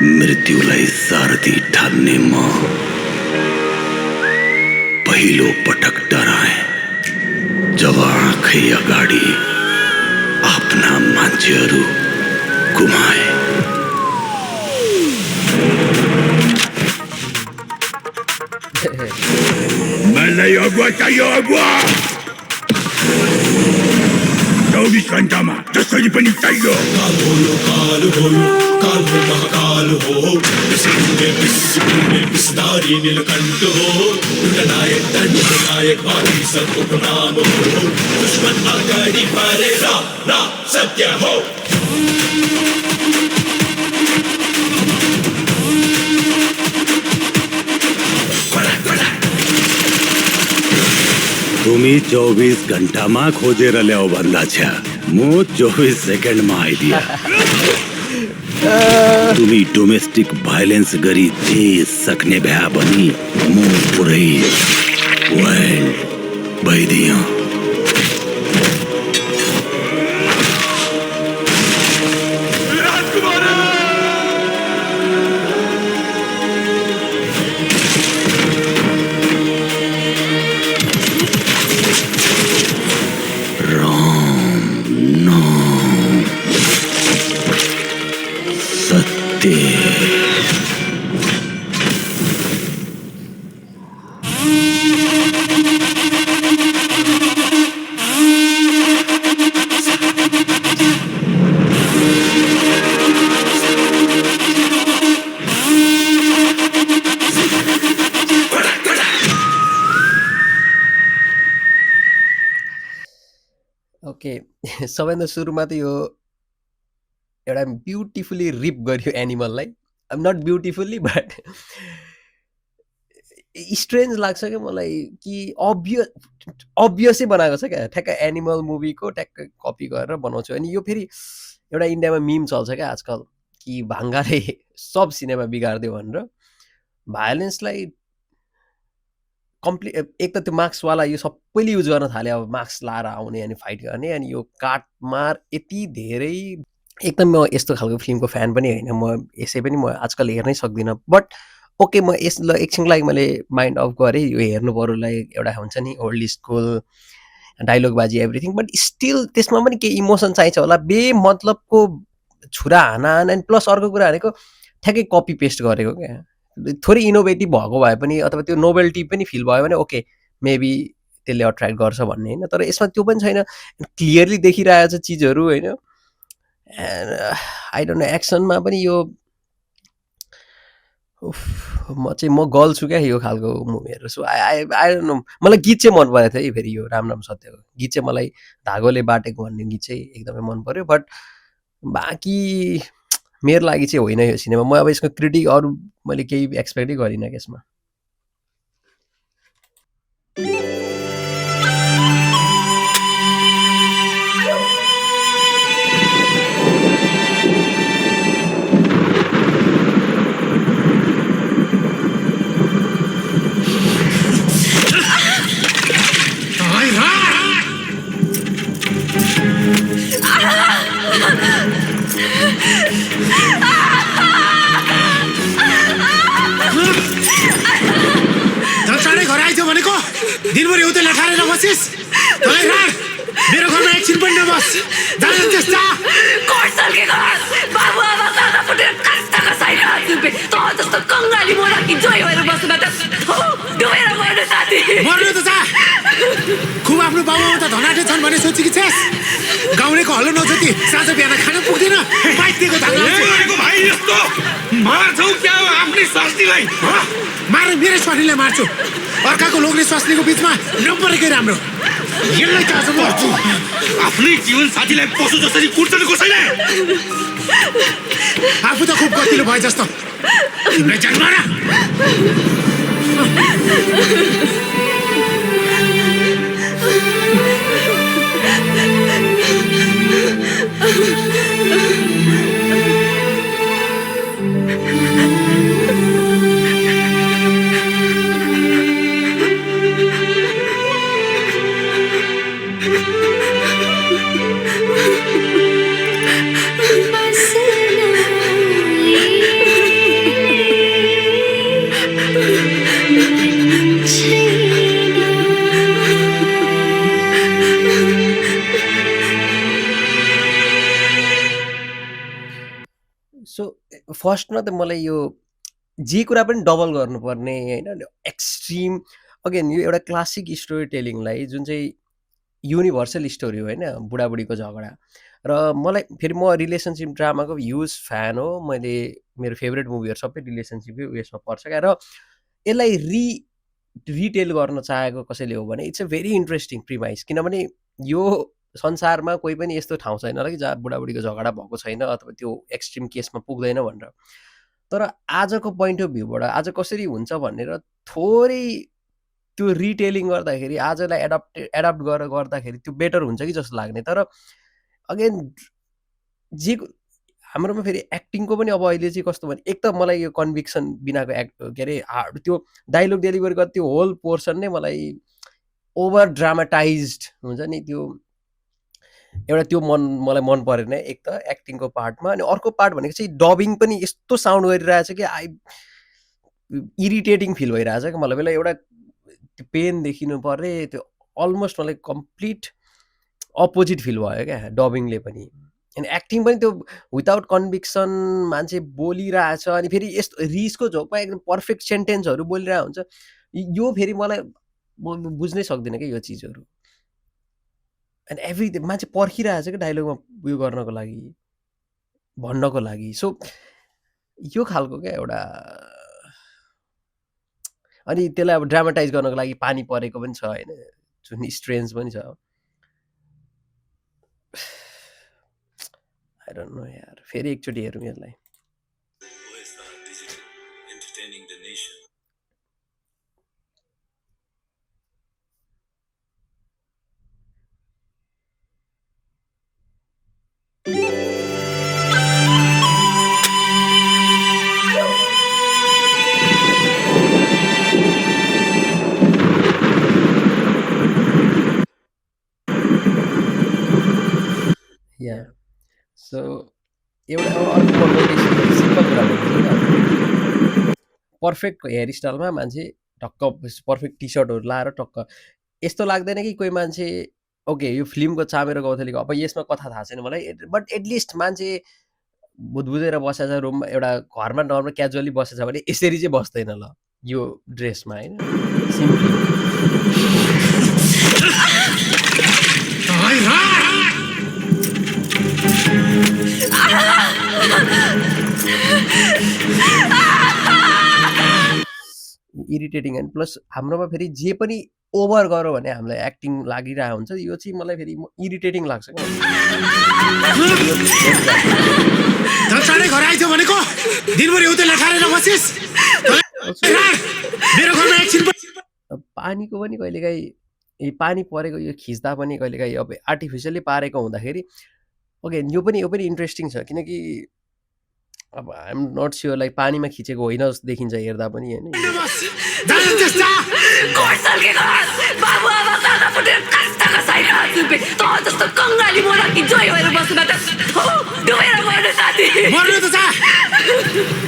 मृत्युलाई सारथी ठान्ने म पहिलो पटक डराए जब आँखै अगाडि आफ्ना मान्छेहरू गुमाए। मलाई अगुवा चाहियो, अगुवा 24 घण्टामा जसरी पनि चाहियो। काल हो यो काल हो, काल हो महाकाल हो, विषधारी नीलकण्ठ हो, नायक दण्डनायक बाकी सबको प्रणाम हो, दुश्मन अगाडि पारे रा सत्य हो। तुम्ही 24 घण्टामा खोजेर ल्याऊ भन्दा छ, म 24 सेकेन्डमा आइदिया। तुम्ही डोमेस्टिक भाइलेन्स गरी जे सक्ने भए पनि म पुरै वर्ल्ड भइदियो। ओके, सबैभन्दा सुरुमा त यो एउटा ब्युटिफुल्ली रिप गर्यो एनिमललाई। नट ब्युटिफुल्ली बट स्ट्रेन्ज लाग्छ क्या मलाई कि अभियसै बनाएको छ क्या, ठ्याक्क एनिमल मुभीको ठ्याक्क कपी गरेर बनाउँछु। अनि यो फेरि एउटा इन्डियामा मिम चल्छ क्या आजकल कि भाङ्गाले सब सिनेमा बिगारिदियो भनेर। भायोलेन्सलाई कम्प्लिट एक त त्यो मार्क्सवाला यो सबैले युज गर्न थाल्यो, अब मार्क्स लाएर आउने अनि फाइट गर्ने, अनि यो काटमार यति धेरै। एकदम म यस्तो खालको फिल्मको फ्यान पनि होइन, म यसै पनि म आजकल हेर्नै सक्दिनँ। बट ओके, म यसलाई एकछिनको लागि मैले माइन्ड अफ गरेँ, यो हेर्नु पऱ्योलाई एउटा हुन्छ नि ओल्ड स्कुल डाइलगबाजी एभ्रिथिङ, बट स्टिल त्यसमा पनि केही इमोसन चाहिन्छ होला। बे मतलबको छुरा हानाहान, अनि प्लस अर्को कुरा भनेको ठ्याक्कै कपी पेस्ट गरेको क्या। थोरै इनोभेटिभ भएको भए पनि अथवा त्यो नोभेल्टी पनि फिल भयो भने ओके मेबी त्यसले अट्र्याक्ट गर्छ भन्ने होइन, तर यसमा त्यो पनि छैन। क्लियरली देखिरहेको छ चिजहरू होइन। आई डोन्ट नो, एक्सनमा पनि यो म गल्छु क्या यो खालको मुभीहरू। सो आई डोन्ट नो, मलाई गीत चाहिँ मन परेको थियो है। फेरि यो राम राम सत्यको गीत चाहिँ मलाई धागोले बाटेको भन्ने गीत चाहिँ एकदमै मन पर्यो। बट बाँकी मेरो लागि चाहिँ होइन यो सिनेमा। म अब यसको क्रिटिक अरू मैले केही एक्सपेक्टै गरिनँ यसमा। दिनभरि उतै लठारेर बसिस, तँलाई राख मेरो घरमा एकछिन पनि नबस। जान त्यस्ता बाबु आमा सादा फुटेर कस्ताको छैन चुपे त जस्तो कङ्गाली मोरा कि जोइ भएर बस्नु त डुबेर मर्नु साथी। मर्नु त जा, खुब आफ्नो बाबुआमा त धनाटे छन् भने सोची कि छेस। गाउँलेको हल्लो नजति साँझ बिहान खान पुग्दैन, बाइकको धागा भाइ यस्तो मार्छौ क्या आफ्नै स्वास्नीलाई? मार, मेरो स्वास्नीलाई मार्छु। अर्काको लोग्ने स्वास्नीको बिचमा नपरेकै राम्रो। यसलाई त आज मर्छु। आफ्नै जीवन साथीलाई पशु जसरी कुट्छन् कसैले? आफू त खुब गतिलो भयो जस्तो। तिमीलाई जन्म र सो फर्स्टमा त मलाई यो जे कुरा पनि डबल गर्नुपर्ने होइन एक्सट्रिम अगेन यो एउटा क्लासिक स्टोरी टेलिङलाई जुन चाहिँ युनिभर्सल स्टोरी हो होइन बुढाबुढीको झगडा र मलाई फेरि म रिलेसनसिप ड्रामाको ह्युज फ्यान हो मैले मेरो फेभरेट मुभीहरू सबै रिलेसनसिपकै उयसमा पर्छ क्या र यसलाई रिटेल गर्न चाहेको कसैले हो भने it's a very interesting premise किनभने यो संसारमा कोही पनि यस्तो ठाउँ छैन होला कि जहाँ बुढाबुढीको झगडा भएको छैन अथवा त्यो एक्सट्रिम केसमा पुग्दैन भनेर तर आजको पोइन्ट अफ भ्यूबाट आज कसरी हुन्छ भनेर थोरै त्यो रिटेलिङ गर्दाखेरि आजलाई एडप्ट गरेर गर्दाखेरि त्यो बेटर हुन्छ कि जस्तो लाग्ने तर अगेन जे हाम्रोमा फेरि एक्टिङको पनि अब अहिले चाहिँ कस्तो भने एक त मलाई यो कन्भिक्सन बिनाको के अरे त्यो डायलग डेलिभरी गर्दा त्यो होल पोर्सन नै मलाई ओभर ड्रामाटाइज्ड हुन्छ नि त्यो एउटा त्यो मलाई मन परेन एक त एक्टिङको पार्टमा अनि अर्को पार्ट भनेको चाहिँ डबिङ पनि यस्तो साउन्ड गरिरहेछ कि इरिटेटिङ फिल भइरहेछ कि मलाई बेला एउटा त्यो पेन देखिनु पर्ने त्यो अलमोस्ट मलाई कम्प्लिट अपोजिट फिल भयो क्या डबिङले पनि अनि एक्टिङ पनि त्यो विदाउट कन्भिक्सन मान्छे बोलिरहेछ अनि फेरि यस्तो रिसको झोकमा एकदम पर्फेक्ट सेन्टेन्सहरू बोलिरहेको हुन्छ यो फेरि मलाई म बुझ्नै सक्दिनँ क्या यो चिजहरू अनि एभ्रिथिङ मान्छे पर्खिरहेछ क्या डायलगमा उयो गर्नको लागि भन्नको लागि सो यो खालको क्या एउटा अनि त्यसलाई अब ड्रामाटाइज गर्नको लागि पानी परेको पनि छ होइन जुन स्ट्रेन्ज पनि छ आई डोन्ट नो यार फेरि एकचोटि हेरौँ यसलाई या सो एउटा अर्को सिम्पल कुरा भन्छु पर्फेक्ट हेयर स्टाइलमा मान्छे टक्क पर्फेक्ट टी सर्टहरू लाएर टक्क यस्तो लाग्दैन कि कोही मान्छे ओके यो फिल्मको चामेर गौथलीको अब यसमा कथा थाहा छैन मलाई बट एटलिस्ट मान्छे बुझेर बसेछ रुममा एउटा घरमा नर्मल क्याजुअली बसेछ भने यसरी चाहिँ बस्दैन ल यो ड्रेसमा होइन सिम्पली इरिटेटिङ एन्ड प्लस हाम्रोमा फेरि जे पनि ओभर गऱ्यो भने हामीलाई एक्टिङ लागिरहेको हुन्छ यो चाहिँ मलाई फेरि इरिटेटिङ लाग्छ चाँडै घर आइज भनेको दिनभरि उतै लठारेर बसिस मेरो घरमा एकछिन पानीको पनि कहिलेकाहीँ पानी परेको यो खिच्दा पनि कहिलेकाहीँ अब आर्टिफिसियली पारेको हुँदाखेरि ओके यो पनि इन्ट्रेस्टिङ छ किनकि अब आइएम नट स्योर लाइक पानीमा खिचेको होइन जस्तो देखिन्छ हेर्दा पनि होइन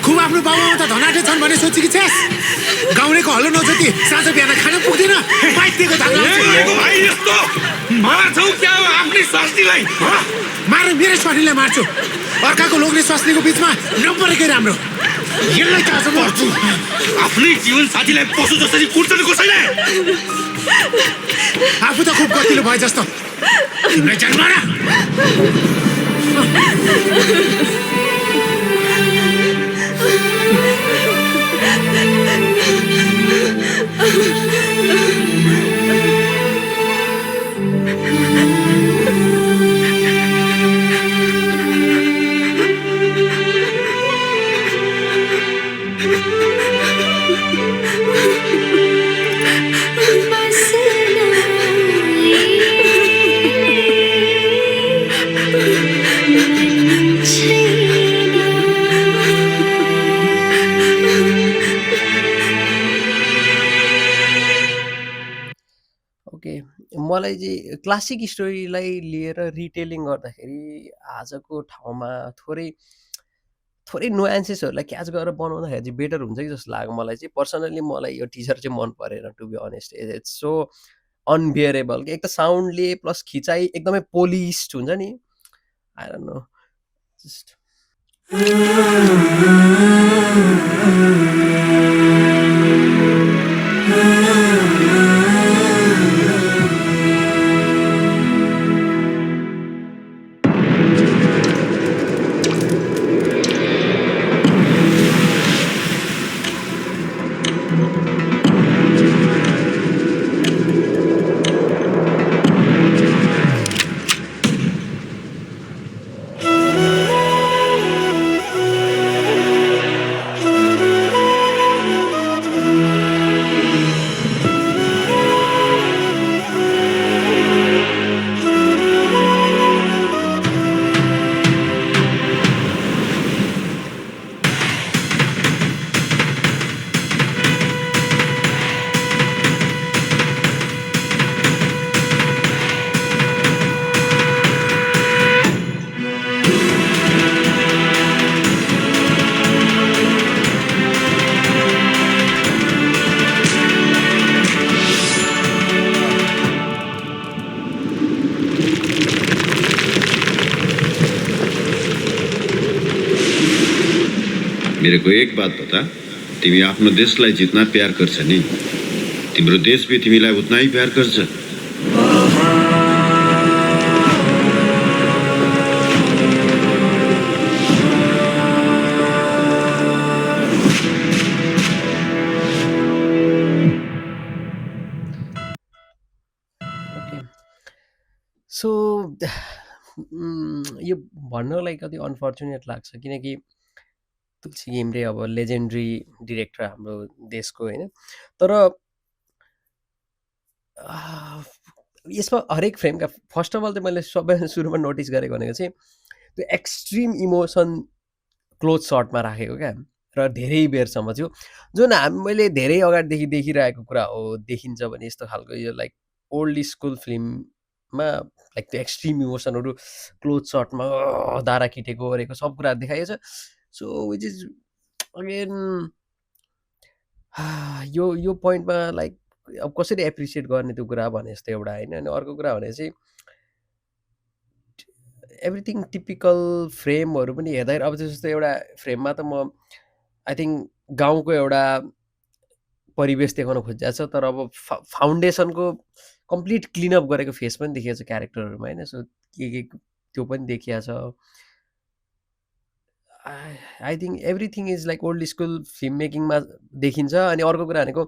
खुब आफ्नो बाबुआमा त धनाटे छन् भने सोचेकी छेस गाउँलेको हलो नजति साँझ बिहान खान पुग्दैन बाइकको मार्छौ क्या आफ्नै स्वास्नीलाई मार मेरो स्वास्नीलाई मार्छु अर्काको लोग्ने स्वास्नीको बिचमा नपरेकै राम्रो यसलाई त आज मर्छु आफ्नै जीवन साथीलाई पशु जसरी कुट्छन् कसैले आफू त खुब गतिलो भयो जस्तो तिमीलाई जान मार मलाई चाहिँ क्लासिक स्टोरीलाई लिएर रिटेलिङ गर्दाखेरि आजको ठाउँमा थोरै नुएन्सेसहरूलाई क्याच गरेर बनाउँदाखेरि चाहिँ बेटर हुन्छ कि जस्तो लाग्यो मलाई चाहिँ पर्सनली मलाई यो टिजर चाहिँ मन परेन to be honest it's so unbearable एक त साउन्डले प्लस खिचाइ एकदमै पोलिस्ड हुन्छ नि आई डोन्ट नो जस्ट मेरे को एक बात बता, तिमी आफ्नो देशलाई जितना प्यार गर्छ नि, तिम्रो देश भी तिमीलाई उतना ही प्यार गर्छ। ओके सो यो भन्नलाई कति अनफर्चुनेट लाग्छ किनकि तुलसी घिम्रे अब लेजेन्डरी डिरेक्टर हाम्रो देशको होइन तर यसमा हरेक फ्रेमका फर्स्ट अफ अल चाहिँ मैले सबैभन्दा सुरुमा नोटिस गरेको भनेको चाहिँ त्यो एक्सट्रिम इमोसन क्लोज सर्टमा राखेको क्या र धेरै बेरसम्म थियो जुन मैले धेरै अगाडिदेखि देखिरहेको कुरा हो देखिन्छ भने यस्तो खालको यो लाइक ओल्ड स्कुल फिल्ममा लाइक त्यो एक्सट्रिम इमोसनहरू क्लोज सर्टमा दारा किटेको गरेको सब कुरा देखाइएको छ सो विच इज अगेन यो पोइन्टमा लाइक अब कसरी एप्रिसिएट गर्ने त्यो कुरा भने जस्तो एउटा होइन अनि अर्को कुरा भने चाहिँ एभ्रिथिङ टिपिकल फ्रेमहरू पनि हेर्दाखेरि अब जस्तो एउटा फ्रेममा त म आई थिङ्क गाउँको एउटा परिवेश देखाउन खोजिरहेको छ तर अब फाउन्डेसनको कम्प्लिट क्लिनअप गरेको फेस पनि देखिएको छ क्यारेक्टरहरूमा होइन सो के त्यो पनि देखिया छ I think everything is like old school film मेकिङमा देखिन्छ अनि अर्को कुरा भनेको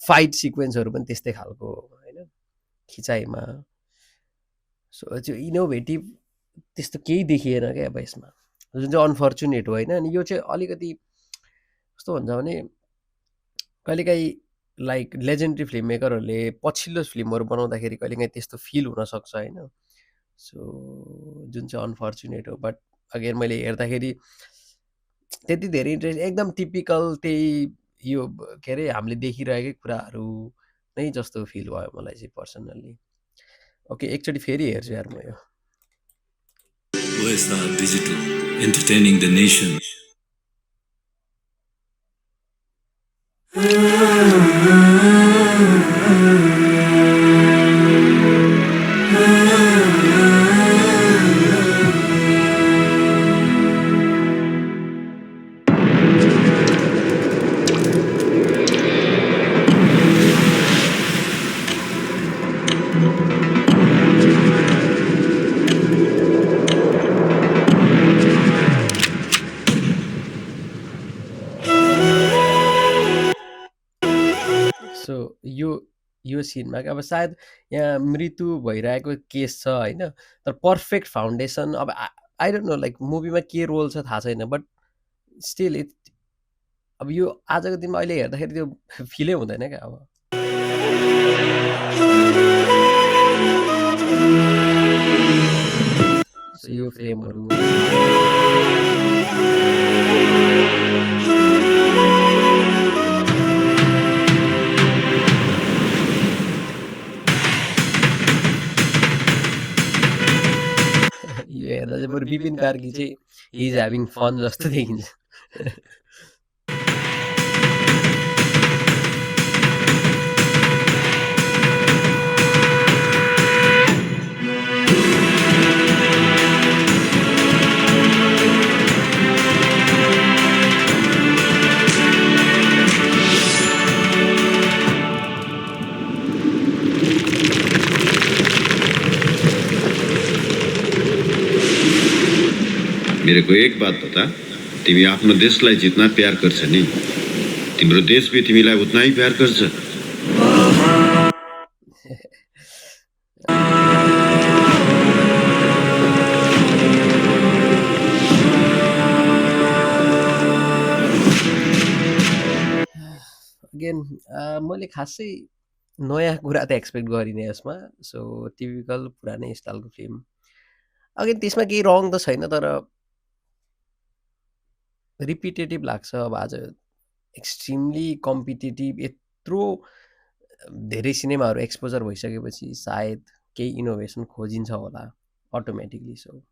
फाइट सिक्वेन्सहरू पनि त्यस्तै खालको होइन खिचाइमा सो त्यो इनोभेटिभ त्यस्तो केही देखिएन क्या अब यसमा जुन चाहिँ अनफर्चुनेट हो होइन अनि यो चाहिँ अलिकति कस्तो हुन्छ भने कहिलेकाहीँ लाइक लेजेन्डरी फिल्म मेकरहरूले पछिल्लो फिल्महरू बनाउँदाखेरि कहिलेकाहीँ त्यस्तो फिल हुनसक्छ होइन सो जुन चाहिँ अनफर्चुनेट हो बट अगेन मैले हेर्दाखेरि त्यति धेरै इन्ट्रेस्ट एकदम टिपिकल त्यही यो के अरे हामीले देखिरहेकै कुराहरू नै जस्तो फिल भयो मलाई चाहिँ पर्सनल्ली ओके एकचोटि फेरि हेर्छु यार म यो OSR Digital, entertaining the nation. So यो सिनमा अब सायद यहाँ मृत्यु भइरहेको केस छ होइन तर पर्फेक्ट फाउन्डेसन अब आई डोन्ट नो लाइक मुभीमा के रोल छ थाहा छैन बट स्टिल अब यो आजको दिनमा अहिले हेर्दाखेरि त्यो फिलै हुँदैन क्या अब यो फ्रेमहरू यो हेर्दा चाहिँ बरु विपिन कार्की चाहिँ इज ह्याभिङ फन जस्तो देखिन्छ मेरे को एक बात बता, तिमी आफ्नो देशलाई जित्न प्यार गर्छ नि, तिम्रो देश भी तिमीलाई उतना ही प्यार गर्छ। अगेन मैले खासै नयाँ कुरा त एक्सपेक्ट गरिनँ यसमा। सो टिपिकल पुरानै स्टाइलको फिल्म। अगेन त्यसमा केही रङ त छैन, तर रिपिटेटिभ लाग्छ। अब आज एक्सट्रिमली कम्पिटेटिभ यत्रो धेरै सिनेमाहरू एक्सपोजर भइसकेपछि सायद केही इनोभेसन खोजिन्छ होला अटोमेटिकली। सो